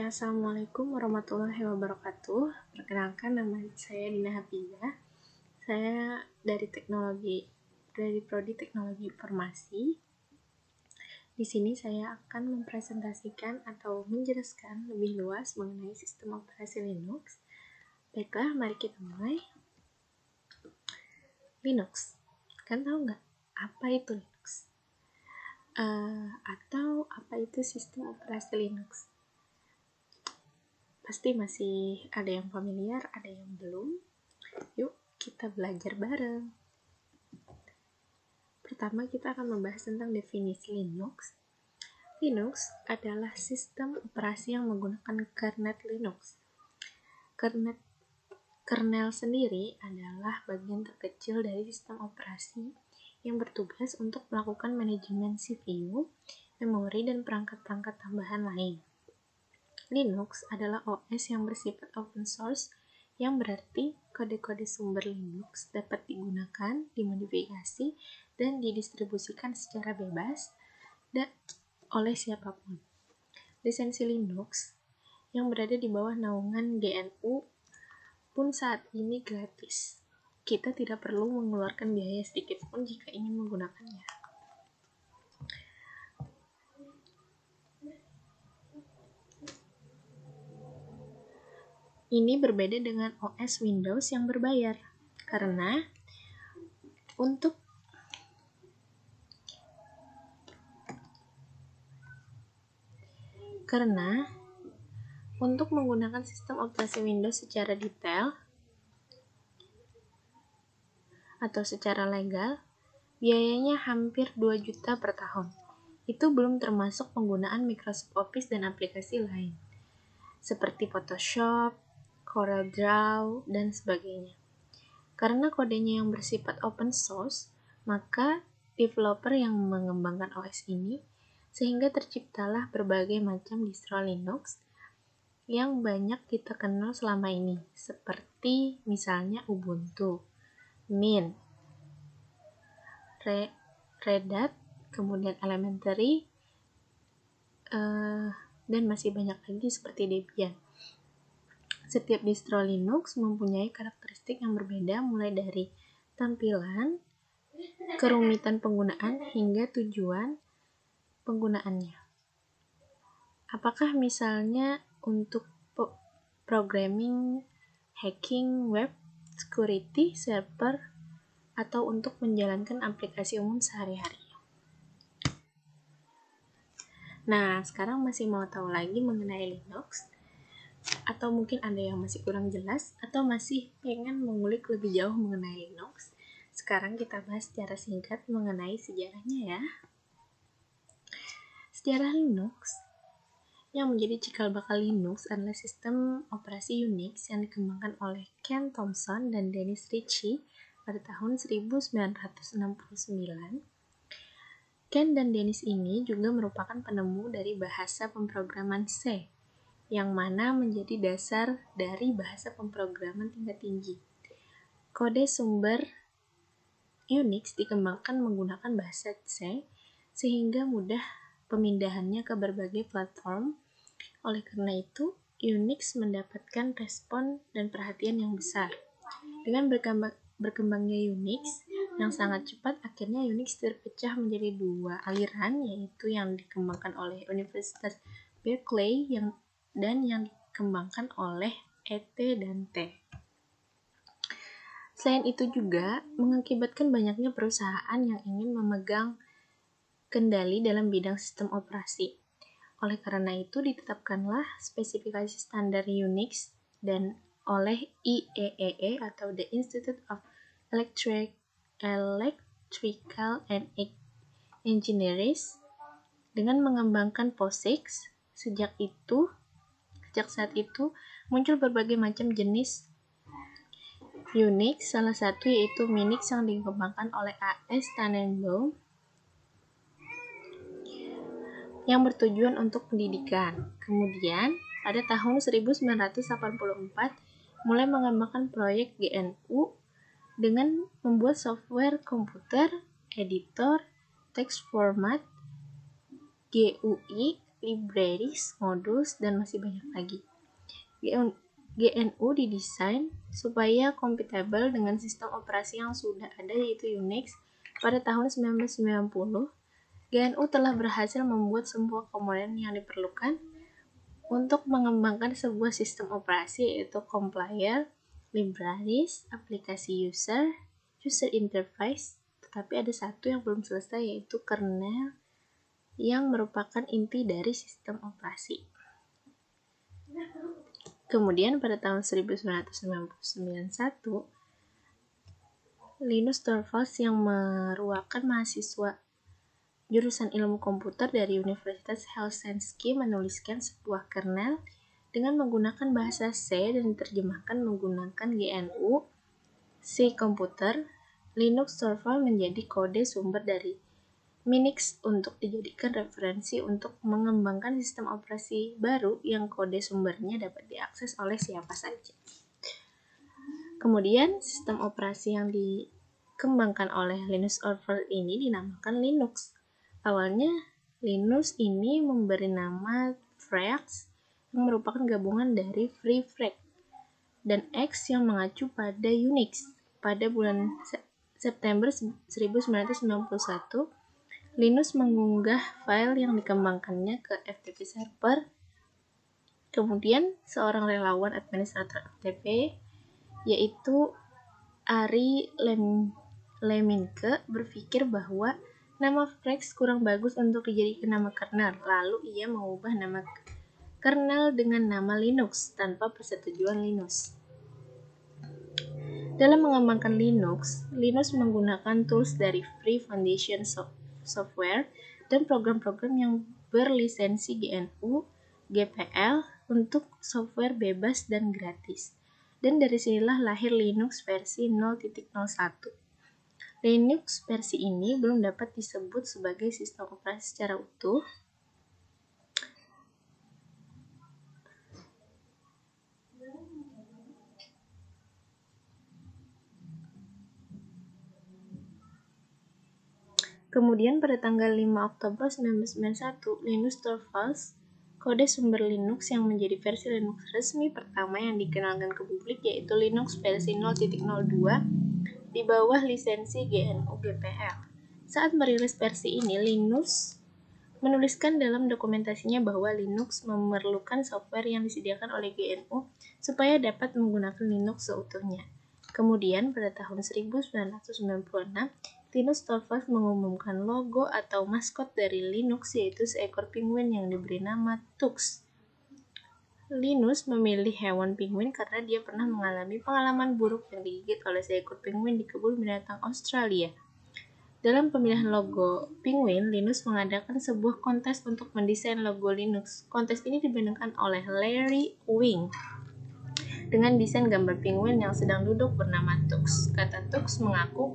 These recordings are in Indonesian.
Assalamualaikum warahmatullahi wabarakatuh. Perkenalkan, nama saya Dina Hafizah. Saya dari Prodi Teknologi Informasi. Di sini saya akan mempresentasikan atau menjelaskan lebih luas mengenai sistem operasi Linux. Baiklah, mari kita mulai. Linux, kan tahu nggak apa itu Linux? Atau apa itu sistem operasi Linux? Pasti masih ada yang familiar, ada yang belum. Yuk, kita belajar bareng. Pertama, kita akan membahas tentang definisi Linux. Linux adalah sistem operasi yang menggunakan kernel Linux. Kernel sendiri adalah bagian terkecil dari sistem operasi yang bertugas untuk melakukan manajemen CPU, memori, dan perangkat-perangkat tambahan lain. Linux adalah OS yang bersifat open source, yang berarti kode-kode sumber Linux dapat digunakan, dimodifikasi, dan didistribusikan secara bebas dan oleh siapapun. Lisensi Linux yang berada di bawah naungan GNU pun saat ini gratis. Kita tidak perlu mengeluarkan biaya sedikit pun jika ingin menggunakannya. Ini berbeda dengan OS Windows yang berbayar, karena untuk menggunakan sistem operasi Windows secara detail atau secara legal, biayanya hampir 2 juta per tahun. Itu belum termasuk penggunaan Microsoft Office dan aplikasi lain, seperti Photoshop, CorelDRAW, dan sebagainya. Karena kodenya yang bersifat open source, maka developer yang mengembangkan OS ini, sehingga terciptalah berbagai macam distro Linux yang banyak kita kenal selama ini, seperti misalnya Ubuntu, Mint, Red Hat, kemudian Elementary, dan masih banyak lagi seperti Debian. Setiap distro Linux mempunyai karakteristik yang berbeda, mulai dari tampilan, kerumitan penggunaan, hingga tujuan penggunaannya. Apakah misalnya untuk programming, hacking, web, security, server, atau untuk menjalankan aplikasi umum sehari-hari. Nah, sekarang masih mau tahu lagi mengenai Linux? Atau mungkin ada yang masih kurang jelas, atau masih pengen mengulik lebih jauh mengenai Linux? Sekarang kita bahas secara singkat mengenai sejarahnya ya. Sejarah Linux yang menjadi cikal bakal Linux adalah sistem operasi Unix yang dikembangkan oleh Ken Thompson dan Dennis Ritchie pada tahun 1969. Ken dan Dennis ini juga merupakan penemu dari bahasa pemrograman C, yang mana menjadi dasar dari bahasa pemrograman tingkat tinggi. Kode sumber Unix dikembangkan menggunakan bahasa C, sehingga mudah pemindahannya ke berbagai platform. Oleh karena itu, Unix mendapatkan respon dan perhatian yang besar. Dengan berkembangnya Unix yang sangat cepat, akhirnya Unix terpecah menjadi dua aliran, yaitu yang dikembangkan oleh Universitas Berkeley dan yang dikembangkan oleh ET dan T. Selain itu juga mengakibatkan banyaknya perusahaan yang ingin memegang kendali dalam bidang sistem operasi. Oleh karena itu ditetapkanlah spesifikasi standar Unix dan oleh IEEE atau The Institute of Electrical and Engineers dengan mengembangkan POSIX. Sejak saat itu muncul berbagai macam jenis Unix, salah satu yaitu Minix yang dikembangkan oleh A.S. Tannenbaum yang bertujuan untuk pendidikan. Kemudian, pada tahun 1984, mulai mengembangkan proyek GNU dengan membuat software komputer, editor, text format, GUI, libraries, modules, dan masih banyak lagi. GNU didesain supaya kompatibel dengan sistem operasi yang sudah ada yaitu Unix. Pada tahun 1990, GNU telah berhasil membuat semua komponen yang diperlukan untuk mengembangkan sebuah sistem operasi yaitu compiler, libraries, aplikasi user interface, tetapi ada satu yang belum selesai yaitu kernel yang merupakan inti dari sistem operasi. Kemudian pada tahun 1991, Linus Torvalds yang merupakan mahasiswa jurusan ilmu komputer dari Universitas Helsinki menuliskan sebuah kernel dengan menggunakan bahasa C dan diterjemahkan menggunakan GNU C komputer. Linus Torvalds menjadi kode sumber dari Minix untuk dijadikan referensi untuk mengembangkan sistem operasi baru yang kode sumbernya dapat diakses oleh siapa saja. Kemudian sistem operasi yang dikembangkan oleh Linus Torvalds ini dinamakan Linux. Awalnya Linux ini memberi nama Freaks yang merupakan gabungan dari Free Freak dan X yang mengacu pada Unix. Pada bulan September 1991, Linus mengunggah file yang dikembangkannya ke FTP server. Kemudian seorang relawan administrator FTP yaitu Ari Leminke berpikir bahwa nama Freaks kurang bagus untuk dijadikan nama kernel, lalu ia mengubah nama kernel dengan nama Linux tanpa persetujuan Linus. Dalam mengembangkan Linux menggunakan tools dari Free Foundation Software dan program-program yang berlisensi GNU, GPL untuk software bebas dan gratis. Dan dari sinilah lahir Linux versi 0.01. Linux versi ini belum dapat disebut sebagai sistem operasi secara utuh. Kemudian pada tanggal 5 Oktober 1991, Linus Torvalds, kode sumber Linux yang menjadi versi Linux resmi pertama yang dikenalkan ke publik yaitu Linux versi 0.02 di bawah lisensi GNU GPL. Saat merilis versi ini, Linus menuliskan dalam dokumentasinya bahwa Linux memerlukan software yang disediakan oleh GNU supaya dapat menggunakan Linux seutuhnya. Kemudian pada tahun 1996, Linus Torvalds mengumumkan logo atau maskot dari Linux yaitu seekor penguin yang diberi nama Tux. Linus memilih hewan penguin karena dia pernah mengalami pengalaman buruk yang digigit oleh seekor penguin di kebun binatang Australia. Dalam pemilihan logo penguin, Linus mengadakan sebuah kontes untuk mendesain logo Linux. Kontes ini dimenangkan oleh Larry Wing dengan desain gambar penguin yang sedang duduk bernama Tux. Kata Tux mengacu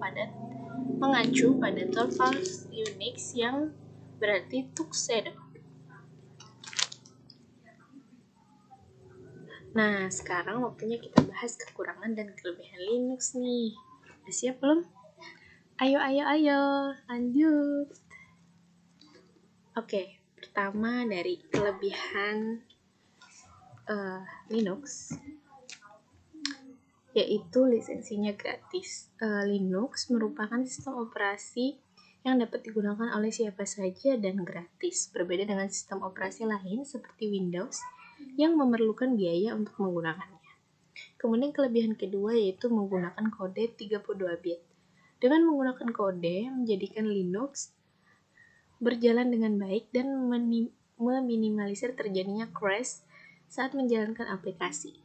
pada Torvalds Unix yang berarti tuxedo. Nah, sekarang waktunya kita bahas kekurangan dan kelebihan Linux nih. Udah siap belum? Ayo, lanjut. Oke, pertama dari kelebihan Linux, yaitu lisensinya gratis. Linux merupakan sistem operasi yang dapat digunakan oleh siapa saja dan gratis, berbeda dengan sistem operasi lain seperti Windows yang memerlukan biaya untuk menggunakannya. Kemudian kelebihan kedua yaitu menggunakan kode 32 bit. Dengan menggunakan kode, menjadikan Linux berjalan dengan baik dan meminimalisir terjadinya crash saat menjalankan aplikasi.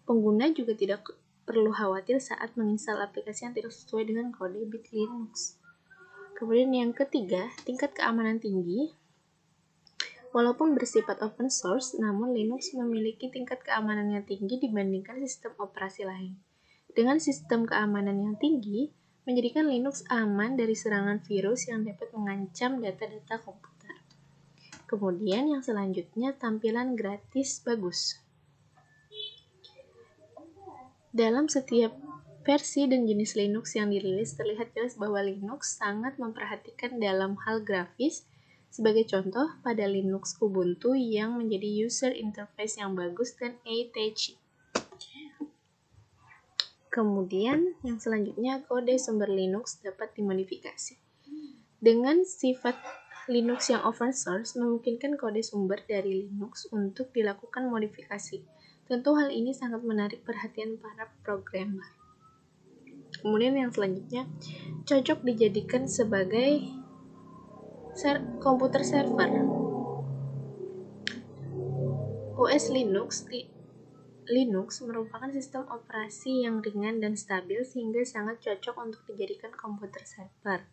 Pengguna juga tidak perlu khawatir saat menginstal aplikasi yang tidak sesuai dengan kode bit Linux. Kemudian yang ketiga, tingkat keamanan tinggi. Walaupun bersifat open source, namun Linux memiliki tingkat keamanan yang tinggi dibandingkan sistem operasi lain. Dengan sistem keamanan yang tinggi, menjadikan Linux aman dari serangan virus yang dapat mengancam data-data komputer. Kemudian yang selanjutnya, tampilan gratis bagus. Dalam setiap versi dan jenis Linux yang dirilis, terlihat jelas bahwa Linux sangat memperhatikan dalam hal grafis, Sebagai contoh, pada Linux Ubuntu yang menjadi user interface yang bagus dan ATC. Kemudian, yang selanjutnya, kode sumber Linux dapat dimodifikasi. Dengan sifat Linux yang open source, memungkinkan kode sumber dari Linux untuk dilakukan modifikasi. Tentu hal ini sangat menarik perhatian para programmer. Kemudian yang selanjutnya, cocok dijadikan sebagai komputer server. OS Linux merupakan sistem operasi yang ringan dan stabil sehingga sangat cocok untuk dijadikan komputer server.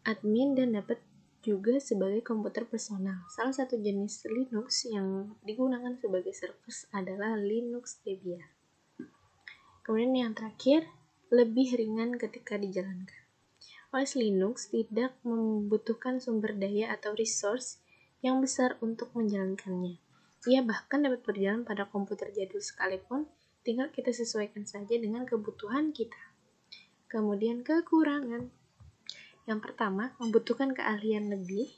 Admin dan dapat juga sebagai komputer personal. Salah satu jenis Linux yang digunakan sebagai server adalah Linux Debian. Kemudian yang terakhir, lebih ringan ketika dijalankan. OS Linux tidak membutuhkan sumber daya atau resource yang besar untuk menjalankannya. Ia bahkan dapat berjalan pada komputer jadul sekalipun, tinggal kita sesuaikan saja dengan kebutuhan kita. Kemudian kekurangan. Yang pertama, membutuhkan keahlian lebih.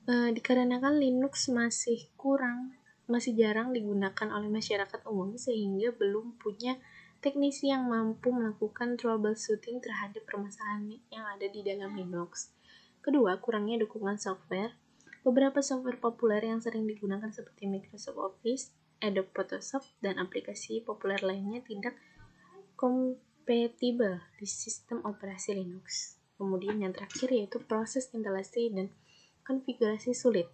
Dikarenakan Linux masih jarang digunakan oleh masyarakat umum sehingga belum punya teknisi yang mampu melakukan troubleshooting terhadap permasalahan yang ada di dalam Linux. Kedua, kurangnya dukungan software. Beberapa software populer yang sering digunakan seperti Microsoft Office, Adobe Photoshop, dan aplikasi populer lainnya tidak kompatibel di sistem operasi Linux. Kemudian yang terakhir yaitu proses instalasi dan konfigurasi sulit.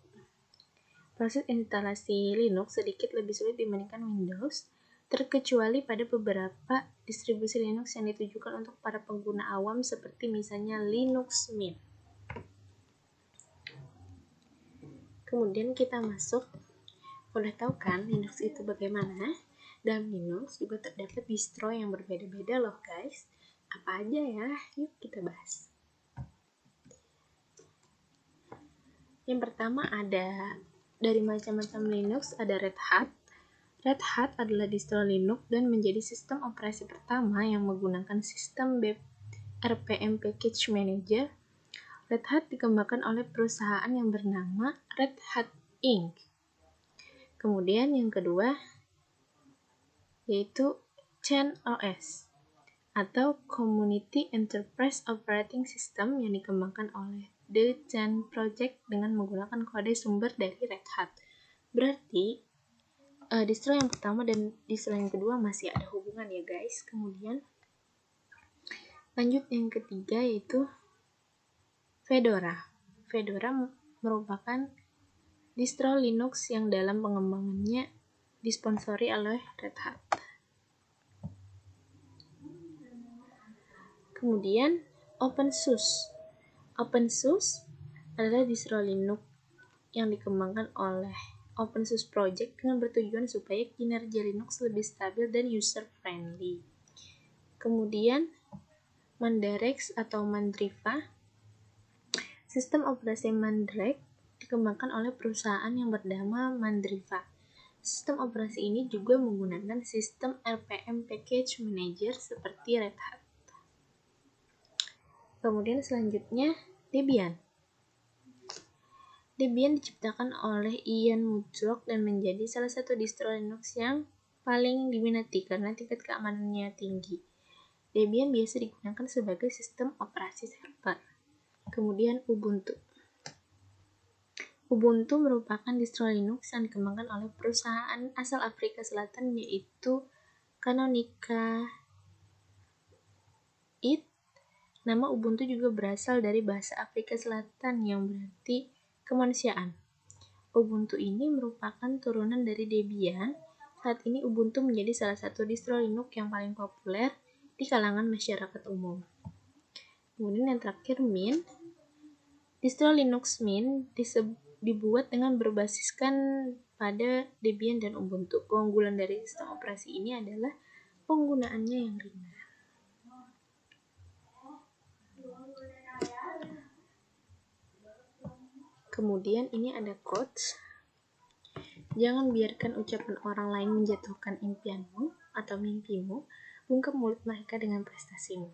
Proses instalasi Linux sedikit lebih sulit dibandingkan Windows, terkecuali pada beberapa distribusi Linux yang ditujukan untuk para pengguna awam seperti misalnya Linux Mint. Kemudian kita masuk, udah tahu kan Linux itu bagaimana? Dalam Linux juga terdapat distro yang berbeda-beda loh guys. Apa aja ya? Yuk kita bahas. Yang pertama ada dari macam-macam Linux ada Red Hat. Red Hat adalah distro Linux dan menjadi sistem operasi pertama yang menggunakan sistem RPM Package Manager. Red Hat dikembangkan oleh perusahaan yang bernama Red Hat Inc. Kemudian yang kedua yaitu CentOS atau Community Enterprise Operating System yang dikembangkan oleh The Cent Project dengan menggunakan kode sumber dari Red Hat. Berarti distro yang pertama dan distro yang kedua masih ada hubungan ya guys. Kemudian lanjut yang ketiga yaitu Fedora. Fedora merupakan distro Linux yang dalam pengembangannya disponsori oleh Red Hat. Kemudian OpenSUSE. OpenSUSE adalah distro Linux yang dikembangkan oleh OpenSUSE Project dengan bertujuan supaya kinerja Linux lebih stabil dan user-friendly. Kemudian Mandaric atau Mandriva. Sistem operasi Mandrake dikembangkan oleh perusahaan yang bernama Mandriva. Sistem operasi ini juga menggunakan sistem RPM Package Manager seperti Red Hat. Kemudian selanjutnya Debian. Debian diciptakan oleh Ian Murdoch dan menjadi salah satu distro Linux yang paling diminati karena tingkat keamanannya tinggi. Debian biasa digunakan sebagai sistem operasi server. Kemudian Ubuntu. Ubuntu merupakan distro Linux yang dikembangkan oleh perusahaan asal Afrika Selatan yaitu Canonical. Nama Ubuntu juga berasal dari bahasa Afrika Selatan yang berarti kemanusiaan. Ubuntu ini merupakan turunan dari Debian. Saat ini Ubuntu menjadi salah satu distro Linux yang paling populer di kalangan masyarakat umum. Kemudian yang terakhir Mint. Distro Linux Mint dibuat dengan berbasiskan pada Debian dan Ubuntu. Keunggulan dari sistem operasi ini adalah penggunaannya yang ringan. Kemudian ini ada quotes. Jangan biarkan ucapan orang lain menjatuhkan impianmu atau mimpimu. bungkam mulut mereka dengan prestasimu.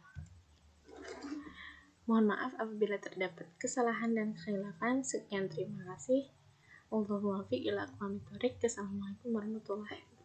Mohon maaf apabila terdapat kesalahan dan kekhilafan. Sekian, terima kasih. Wassalamualaikum warahmatullahi wabarakatuh.